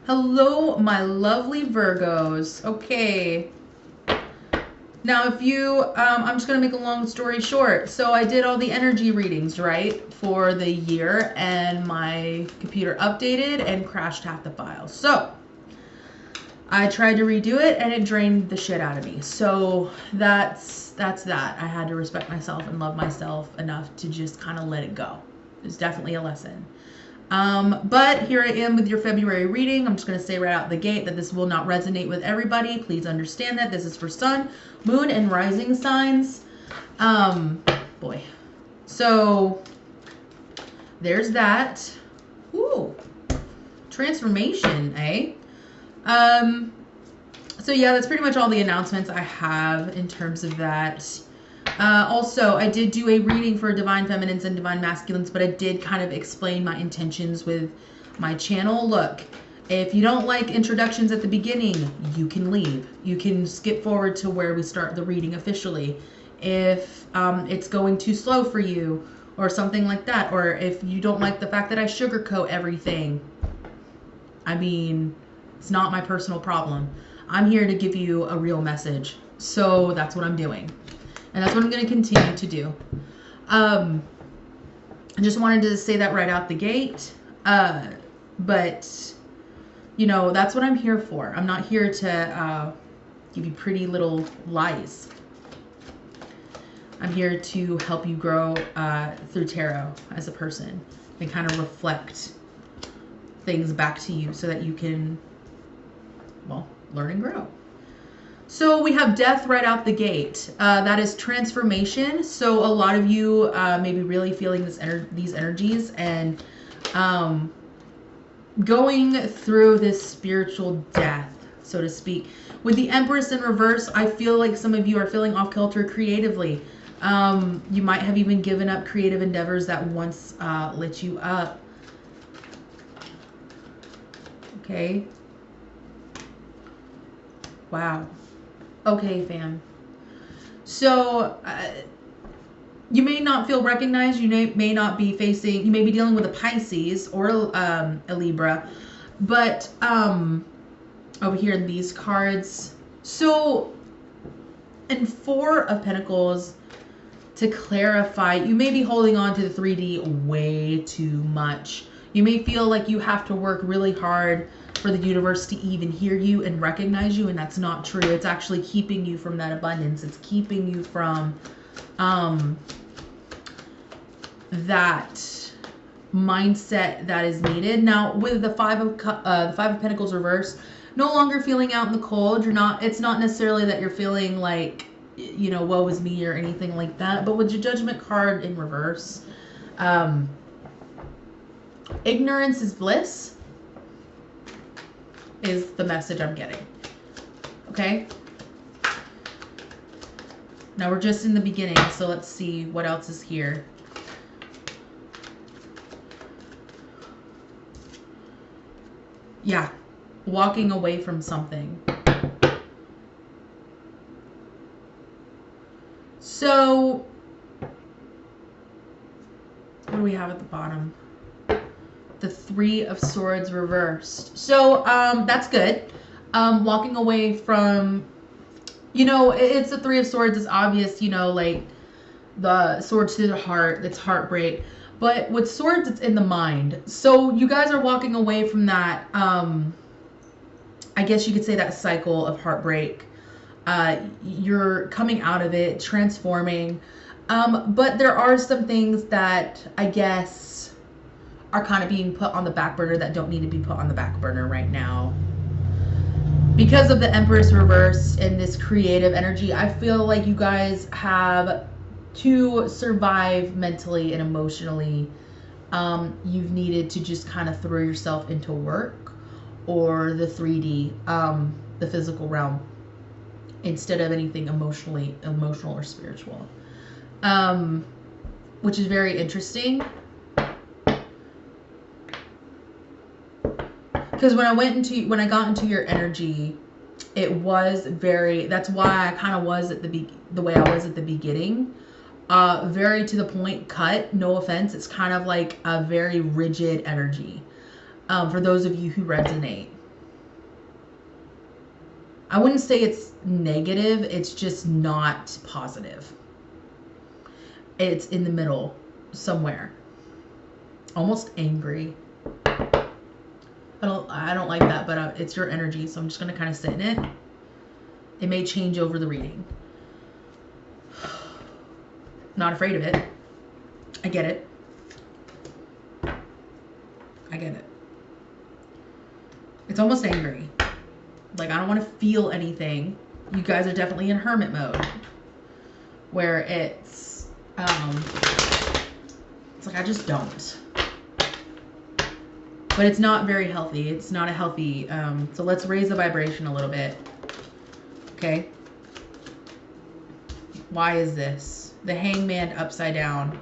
Hello, my lovely Virgos. Okay. Now, if you, I'm just going to make a long story short. So I did all the energy readings, right, for the year, and my computer updated and crashed half the files. So I tried to redo it, and it drained the shit out of me. So that's that. I had to respect myself and love myself enough to just kind of let it go. It's definitely a lesson. But here I am with your February reading. I'm just going to say right out the gate that this will not resonate with everybody. Please understand that this is for sun, moon, and rising signs. Boy. So there's that. Ooh. Transformation, eh? So yeah, that's pretty much all the announcements I have in terms of that. Also, I did do a reading for Divine Feminines and Divine Masculines, but I did kind of explain my intentions with my channel. Look, if you don't like introductions at the beginning, you can leave. You can skip forward to where we start the reading officially. If it's going too slow for you or something like that, or if you don't like the fact that I sugarcoat everything, I mean, it's not my personal problem. I'm here to give you a real message. So that's what I'm doing. And that's what I'm going to continue to do. I just wanted to say that right out the gate. But, you know, that's what I'm here for. I'm not here to give you pretty little lies. I'm here to help you grow through tarot as a person and kind of reflect things back to you so that you can, well, learn and grow. So we have death right out the gate. That is transformation. So a lot of you may be really feeling these energies and going through this spiritual death, so to speak. With the Empress in reverse, I feel like some of you are feeling off kilter creatively. You might have even given up creative endeavors that once lit you up. Okay. Wow. Okay, fam. So you may not feel recognized. You may not be facing, you may be dealing with a Pisces or a Libra. But over here in these cards. So in Four of Pentacles, to clarify, you may be holding on to the 3D way too much. You may feel like you have to work really hard for the universe to even hear you and recognize you, and that's not true. It's actually keeping you from that abundance. It's keeping you from that mindset that is needed. Now, with the Five of Pentacles reverse, no longer feeling out in the cold. You're not. It's not necessarily that you're feeling like, you know, woe is me or anything like that. But with your Judgment card in reverse, ignorance is bliss is the message I'm getting. Okay? Now we're just in the beginning, so let's see what else is here. Yeah, walking away from something. So, what do we have at the bottom? The Three of Swords reversed. So that's good. Walking away from, you know, it's the Three of Swords. It's obvious, you know, like the swords to the heart. It's heartbreak. But with swords, it's in the mind. So you guys are walking away from that. I guess you could say that cycle of heartbreak. You're coming out of it, transforming. But there are some things that I guess are kind of being put on the back burner that don't need to be put on the back burner right now. Because of the Empress reverse and this creative energy, I feel like you guys have to survive mentally and emotionally. You've needed to just kind of throw yourself into work or the 3D, the physical realm, instead of anything emotional or spiritual. Which is very interesting. Because when I got into your energy, it was very, that's why I kind of was at the way I was at the beginning. Very to the point, cut, no offense. It's kind of like a very rigid energy. For those of you who resonate. I wouldn't say it's negative. It's just not positive. It's in the middle somewhere. Almost angry. I don't like that, but it's your energy, so I'm just going to kind of sit in it. It may change over the reading. Not afraid of it. I get it. I get it. It's almost angry. Like, I don't want to feel anything. You guys are definitely in hermit mode. Where it's like, I just don't. But it's not very healthy. It's not a healthy, so let's raise the vibration a little bit. Okay. Why is this? The Hangman upside down.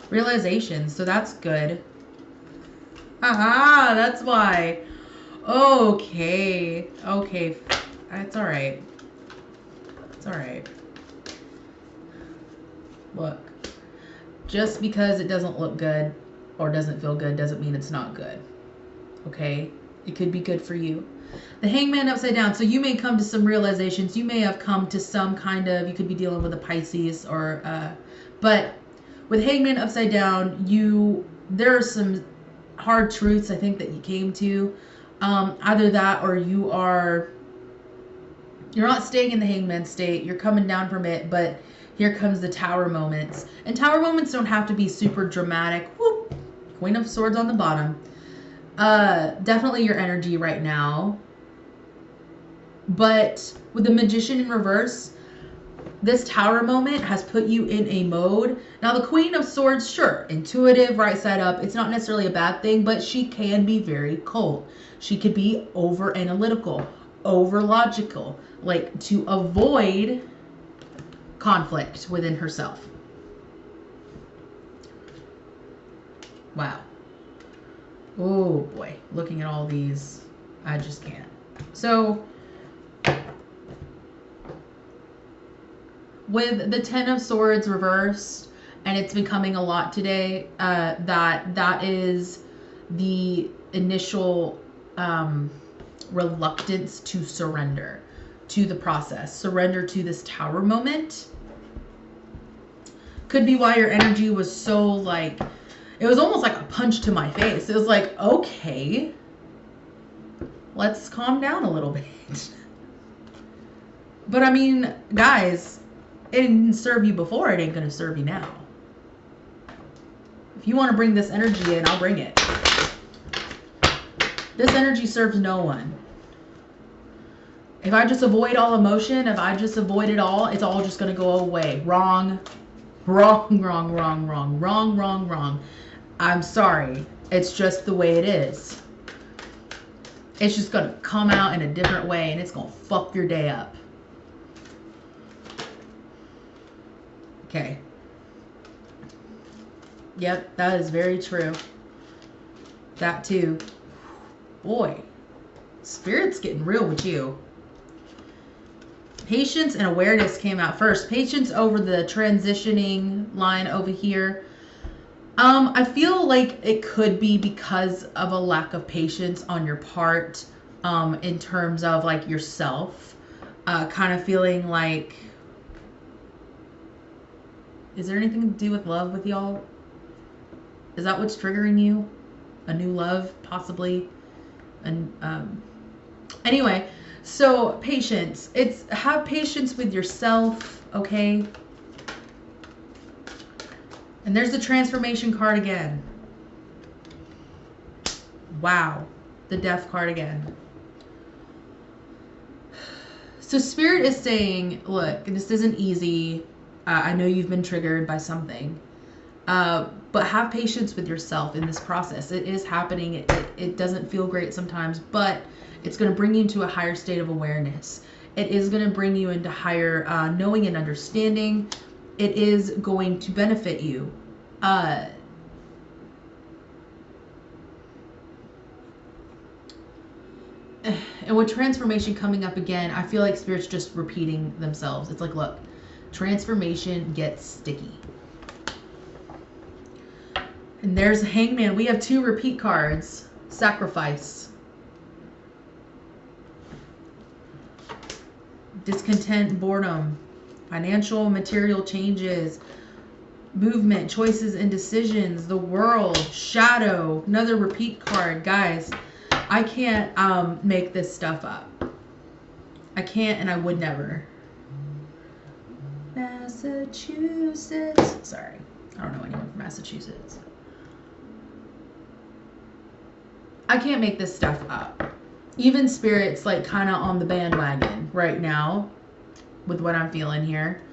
Realization. So that's good. Aha, that's why. Okay. Okay. It's all right. It's all right. Look. Just because it doesn't look good or doesn't feel good doesn't mean it's not good. Okay? It could be good for you. The Hangman upside down. So you may come to some realizations. You may have come to some kind of, you could be dealing with a Pisces or, but with Hangman upside down, there are some hard truths I think that you came to. Either that or you're not staying in the Hangman state. You're coming down from it, but here comes the Tower moments. And Tower moments don't have to be super dramatic. Whoop. Queen of Swords on the bottom. Definitely your energy right now. But with the Magician in reverse, this Tower moment has put you in a mode. Now the Queen of Swords, sure, intuitive, right side up. It's not necessarily a bad thing, but she can be very cold. She could be over analytical, over logical, like to avoid conflict within herself. Wow. Oh boy, looking at all these, I just can't. So with the Ten of Swords reversed, and it's becoming a lot today, that is the initial reluctance to surrender to the process. Surrender to this Tower moment. Could be why your energy was so like, it was almost like a punch to my face. It was like, okay, let's calm down a little bit. But I mean, guys, it didn't serve you before, it ain't gonna serve you now. If you want to bring this energy in, I'll bring it. This energy serves no one. If I just avoid all emotion, if I just avoid it all, it's all just going to go away. Wrong. Wrong, wrong, wrong, wrong, wrong, wrong, wrong. I'm sorry. It's just the way it is. It's just going to come out in a different way, and it's going to fuck your day up. Okay. Yep, that is very true. That too. Boy, Spirit's getting real with you. Patience and awareness came out first. Patience over the transitioning line over here. I feel like it could be because of a lack of patience on your part, in terms of like yourself, kind of feeling like, is there anything to do with love with y'all? Is that what's triggering you? A new love, possibly? And anyway, so patience. It's have patience with yourself, okay? And there's the transformation card again. Wow. The death card again. So Spirit is saying, look, this isn't easy. I know you've been triggered by something. But have patience with yourself in this process. It is happening. It doesn't feel great sometimes, but it's going to bring you into a higher state of awareness. It is going to bring you into higher knowing and understanding. It is going to benefit you. And with transformation coming up again, I feel like Spirit's just repeating themselves. It's like, look, transformation gets sticky. And there's a Hangman. We have two repeat cards. Sacrifice. discontent, boredom, financial, material changes, movement, choices and decisions, the world, shadow, another repeat card. Guys, I can't make this stuff up. I can't, and I would never. Massachusetts. Sorry, I don't know anyone from Massachusetts. I can't make this stuff up. Even Spirit's like kind of on the bandwagon right now with what I'm feeling here.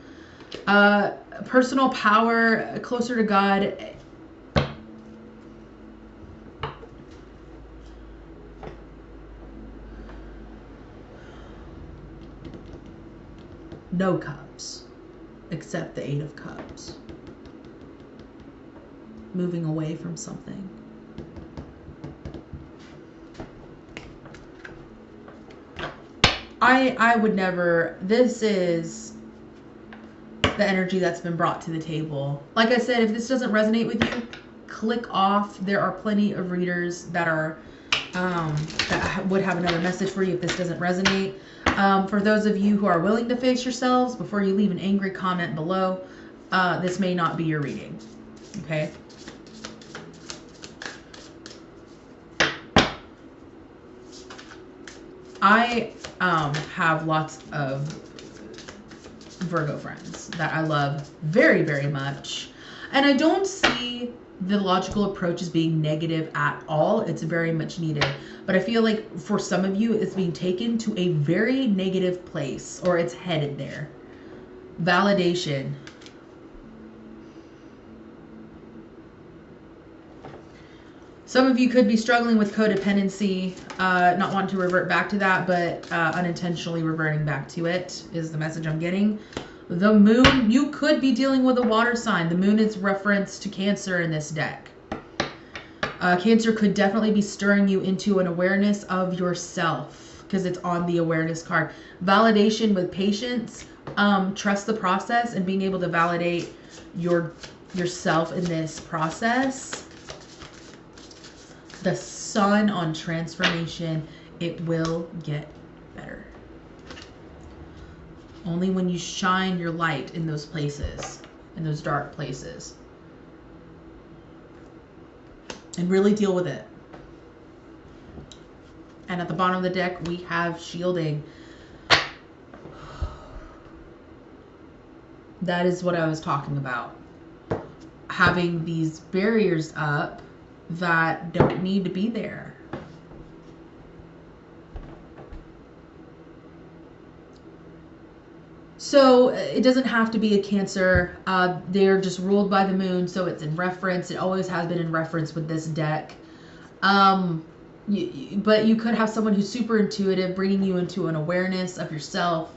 Personal power, closer to God. No cups, except the 8 of Cups. Moving away from something. I would never, this is the energy that's been brought to the table. Like I said, if this doesn't resonate with you, click off. There are plenty of readers that are, that would have another message for you if this doesn't resonate. For those of you who are willing to face yourselves, before you leave an angry comment below, this may not be your reading. Okay? I have lots of Virgo friends that I love very, very much. And I don't see the logical approach as being negative at all. It's very much needed. But I feel like for some of you, it's being taken to a very negative place, or it's headed there. Validation. Some of you could be struggling with codependency, not wanting to revert back to that, but unintentionally reverting back to it is the message I'm getting. The moon, you could be dealing with a water sign. The moon is reference to Cancer in this deck. Cancer could definitely be stirring you into an awareness of yourself because it's on the awareness card. Validation with patience, trust the process and being able to validate yourself in this process. The sun on transformation, it will get better. Only when you shine your light in those places, in those dark places. And really deal with it. And at the bottom of the deck, we have shielding. That is what I was talking about. Having these barriers up that don't need to be there. So it doesn't have to be a Cancer. They're just ruled by the moon, so it's in reference. It always has been in reference with this deck. But you could have someone who's super intuitive, bringing you into an awareness of yourself.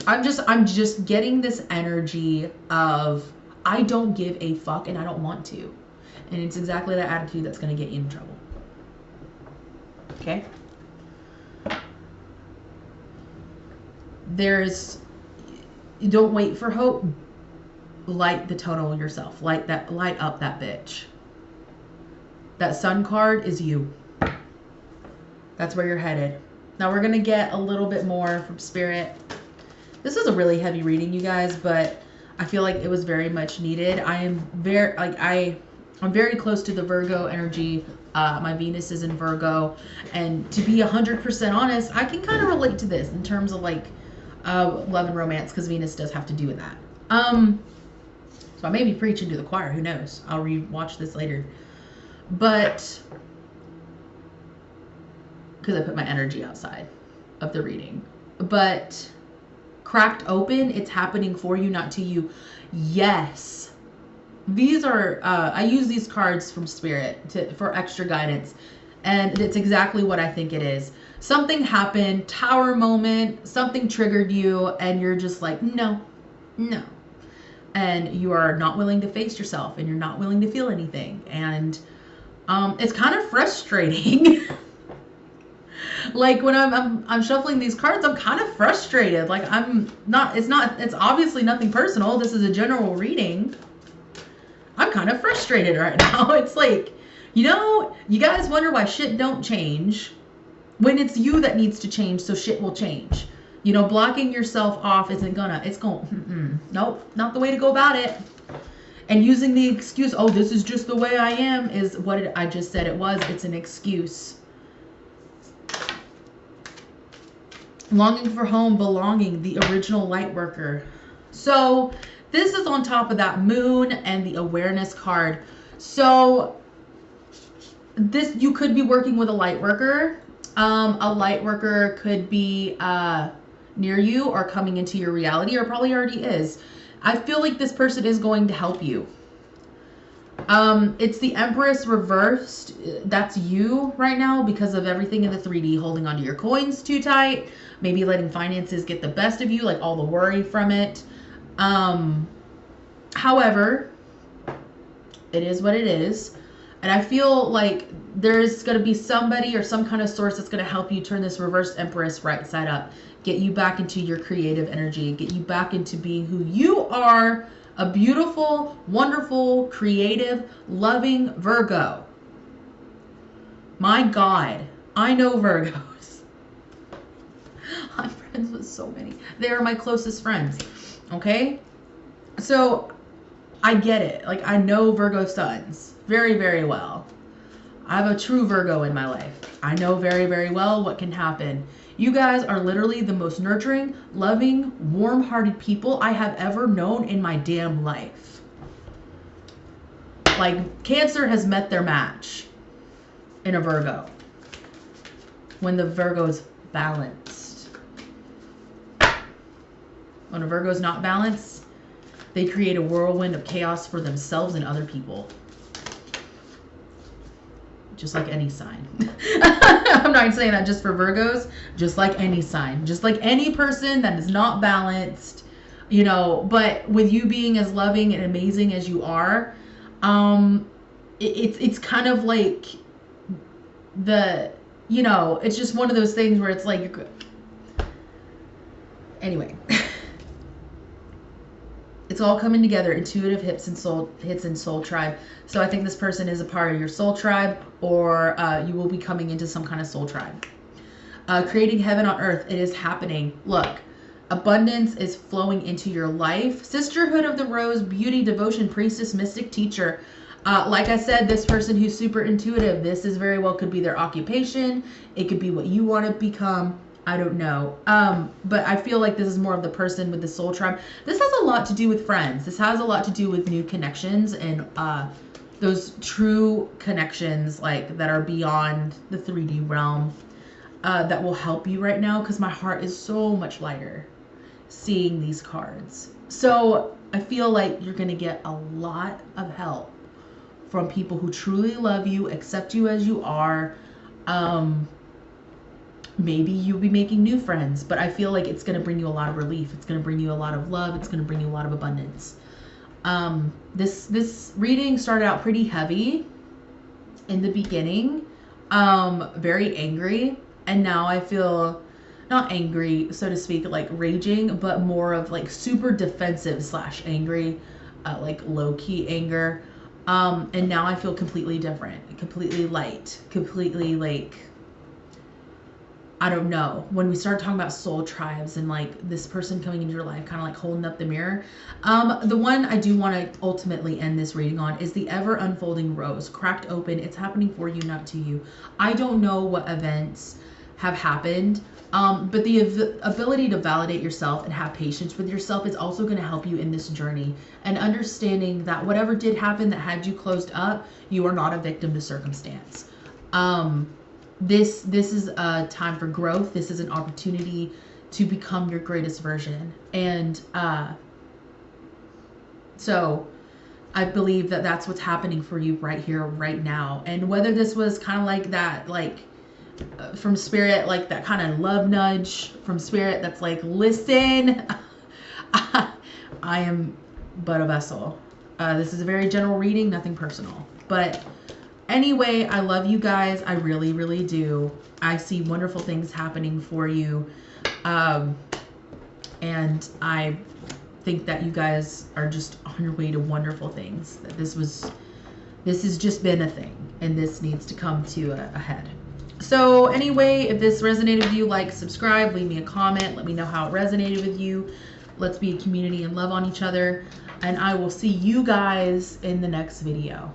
I'm just getting this energy of I don't give a fuck and I don't want to. And it's exactly that attitude that's going to get you in trouble. Okay? Don't wait for hope. Light the tunnel yourself. Light up that bitch. That sun card is you. That's where you're headed. Now we're going to get a little bit more from Spirit. This is a really heavy reading, you guys, but I feel like it was very much needed. I'm very close to the Virgo energy. My Venus is in Virgo, and to be 100% honest, I can kind of relate to this in terms of like love and romance, because Venus does have to do with that. So I may be preaching to the choir. Who knows? I'll rewatch this later, but because I put my energy outside of the reading, but. Cracked open, it's happening for you, not to you. Yes. These are, I use these cards from Spirit for extra guidance. And it's exactly what I think it is. Something happened, tower moment, something triggered you, and you're just like, no. And you are not willing to face yourself, and you're not willing to feel anything. And it's kind of frustrating. Like when I'm shuffling these cards, I'm kind of frustrated. Like it's obviously nothing personal. This is a general reading. I'm kind of frustrated right now. It's like, you know, you guys wonder why shit don't change when it's you that needs to change, so shit will change. You know, blocking yourself off isn't gonna, nope, not the way to go about it. And using the excuse, oh, this is just the way I am, is what I just said it was. It's an excuse. Longing for home, belonging, the original light worker. So this is on top of that moon and the awareness card. So this, you could be working with a light worker. A light worker could be near you or coming into your reality, or probably already is. I feel like this person is going to help you. It's the Empress reversed. That's you right now because of everything in the 3D, holding onto your coins too tight, maybe letting finances get the best of you, like all the worry from it. However, it is what it is. And I feel like there's going to be somebody or some kind of source that's going to help you turn this reversed Empress right side up. Get you back into your creative energy. Get you back into being who you are. A beautiful, wonderful, creative, loving Virgo. My God, I know Virgos. I'm friends with so many. They are my closest friends. Okay? So I get it. Like, I know Virgo suns very, very well. I have a true Virgo in my life. I know very, very well what can happen. You guys are literally the most nurturing, loving, warm-hearted people I have ever known in my damn life. Like, Cancer has met their match in a Virgo. When the Virgo's balanced. When a Virgo's not balanced, they create a whirlwind of chaos for themselves and other people. Just like any sign. I'm not saying that just for Virgos. Just like any sign. Just like any person that is not balanced. You know, but with you being as loving and amazing as you are, it's kind of like the, you know, it's just one of those things where it's like, anyway. It's all coming together. Intuitive hits and soul tribe. So I think this person is a part of your soul tribe, or you will be coming into some kind of soul tribe. Creating heaven on earth. It is happening. Look, abundance is flowing into your life. Sisterhood of the Rose, beauty, devotion, priestess, mystic, teacher. Like I said, this person who's super intuitive, this is very well could be their occupation. It could be what you want to become. I don't know. But I feel like this is more of the person with the soul tribe. This has a lot to do with friends. This has a lot to do with new connections and those true connections like that are beyond the 3D realm that will help you right now, because my heart is so much lighter seeing these cards. So I feel like you're going to get a lot of help from people who truly love you, accept you as you are. Maybe you'll be making new friends, but I feel like it's going to bring you a lot of relief. It's going to bring you a lot of love. It's going to bring you a lot of abundance. This reading started out pretty heavy in the beginning, very angry. And now I feel not angry, so to speak, like raging, but more of like super defensive / angry, like low key anger. And now I feel completely different, completely light, completely like, I don't know, when we start talking about soul tribes and like this person coming into your life, kind of like holding up the mirror. The one I do want to ultimately end this reading on is the ever unfolding rose, cracked open. It's happening for you, not to you. I don't know what events have happened, but the ability to validate yourself and have patience with yourself is also going to help you in this journey, and understanding that whatever did happen that had you closed up, you are not a victim to circumstance. This is a time for growth. This is an opportunity to become your greatest version. And so I believe that that's what's happening for you right here, right now. And whether this was kind of like that, like from spirit, like that kind of love nudge from spirit that's like, listen, I am but a vessel. This is a very general reading, nothing personal. But anyway, I love you guys. I really, really do. I see wonderful things happening for you. And I think that you guys are just on your way to wonderful things. That this has just been a thing, and this needs to come to a head. So anyway, if this resonated with you, like, subscribe, leave me a comment, let me know how it resonated with you. Let's be a community and love on each other. And I will see you guys in the next video.